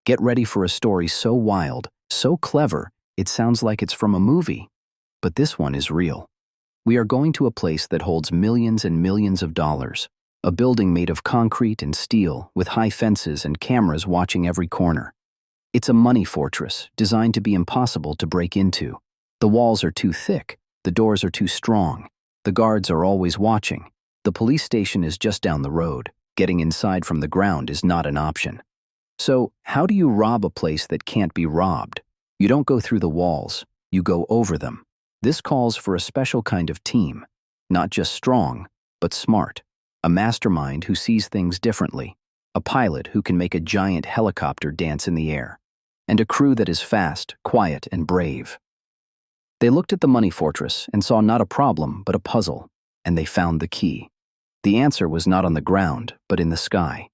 Get ready for a story so wild, so clever, it sounds like it's from a movie. But this one is real. We are going to a place that holds millions and millions of dollars. A building made of concrete and steel, with high fences and cameras watching every corner. It's a money fortress, designed to be impossible to break into. The walls are too thick, the doors are too strong, the guards are always watching. The police station is just down the road. Getting inside from the ground is not an option. So, how do you rob a place that can't be robbed? You don't go through the walls, you go over them. This calls for a special kind of team, not just strong, but smart. A mastermind who sees things differently, a pilot who can make a giant helicopter dance in the air, and a crew that is fast, quiet, and brave. They looked at the money fortress and saw not a problem, but a puzzle, and they found the key. The answer was not on the ground, but in the sky.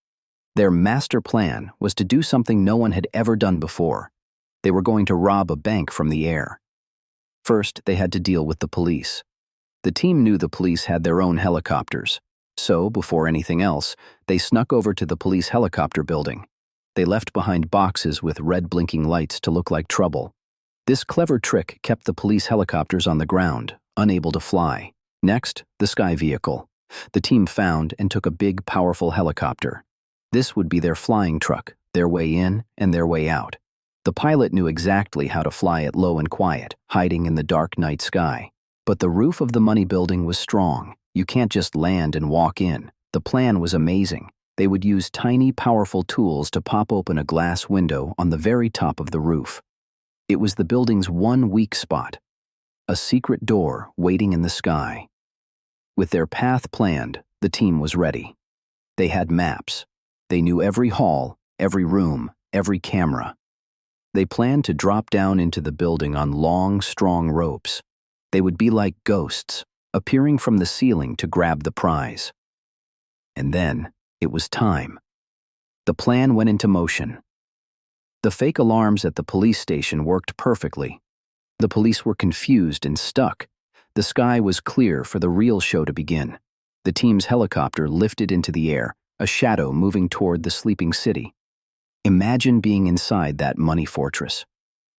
Their master plan was to do something no one had ever done before. They were going to rob a bank from the air. First, they had to deal with the police. The team knew the police had their own helicopters. So, before anything else, they snuck over to the police helicopter building. They left behind boxes with red blinking lights to look like trouble. This clever trick kept the police helicopters on the ground, unable to fly. Next, the sky vehicle. The team found and took a big, powerful helicopter. This would be their flying truck, their way in and their way out. The pilot knew exactly how to fly it low and quiet, hiding in the dark night sky. But the roof of the money building was strong. You can't just land and walk in. The plan was amazing. They would use tiny, powerful tools to pop open a glass window on the very top of the roof. It was the building's one weak spot, a secret door waiting in the sky. With their path planned, the team was ready. They had maps. They knew every hall, every room, every camera. They planned to drop down into the building on long, strong ropes. They would be like ghosts, appearing from the ceiling to grab the prize. And then, it was time. The plan went into motion. The fake alarms at the police station worked perfectly. The police were confused and stuck. The sky was clear for the real show to begin. The team's helicopter lifted into the air, a shadow moving toward the sleeping city. Imagine being inside that money fortress.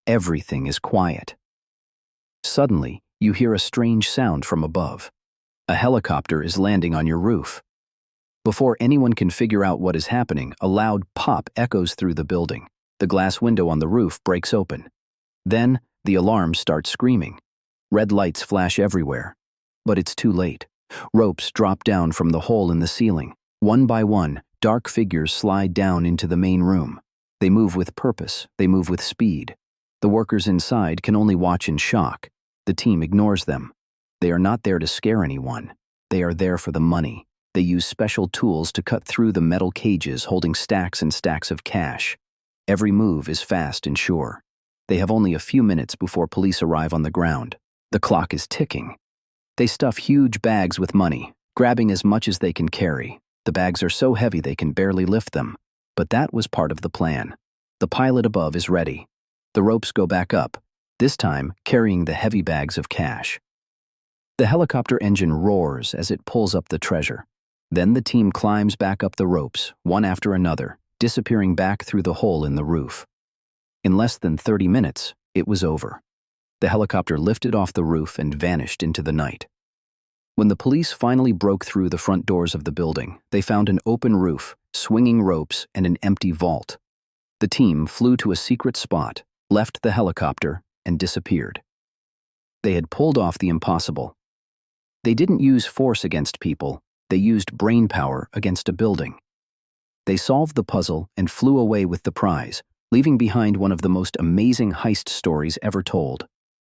Everything is quiet. Suddenly, you hear a strange sound from above. A helicopter is landing on your roof. Before anyone can figure out what is happening, a loud pop echoes through the building. The glass window on the roof breaks open. Then, the alarms start screaming. Red lights flash everywhere. But it's too late. Ropes drop down from the hole in the ceiling. One by one, dark figures slide down into the main room. They move with purpose. They move with speed. The workers inside can only watch in shock. The team ignores them. They are not there to scare anyone. They are there for the money. They use special tools to cut through the metal cages holding stacks and stacks of cash. Every move is fast and sure. They have only a few minutes before police arrive on the ground. The clock is ticking. They stuff huge bags with money, grabbing as much as they can carry. The bags are so heavy they can barely lift them. But that was part of the plan. The pilot above is ready. The ropes go back up, this time carrying the heavy bags of cash. The helicopter engine roars as it pulls up the treasure. Then the team climbs back up the ropes, one after another, disappearing back through the hole in the roof. In less than 30 minutes, it was over. The helicopter lifted off the roof and vanished into the night. When the police finally broke through the front doors of the building, they found an open roof, swinging ropes, and an empty vault. The team flew to a secret spot, left the helicopter, and disappeared. They had pulled off the impossible. They didn't use force against people, they used brainpower against a building. They solved the puzzle and flew away with the prize, leaving behind one of the most amazing heist stories ever told.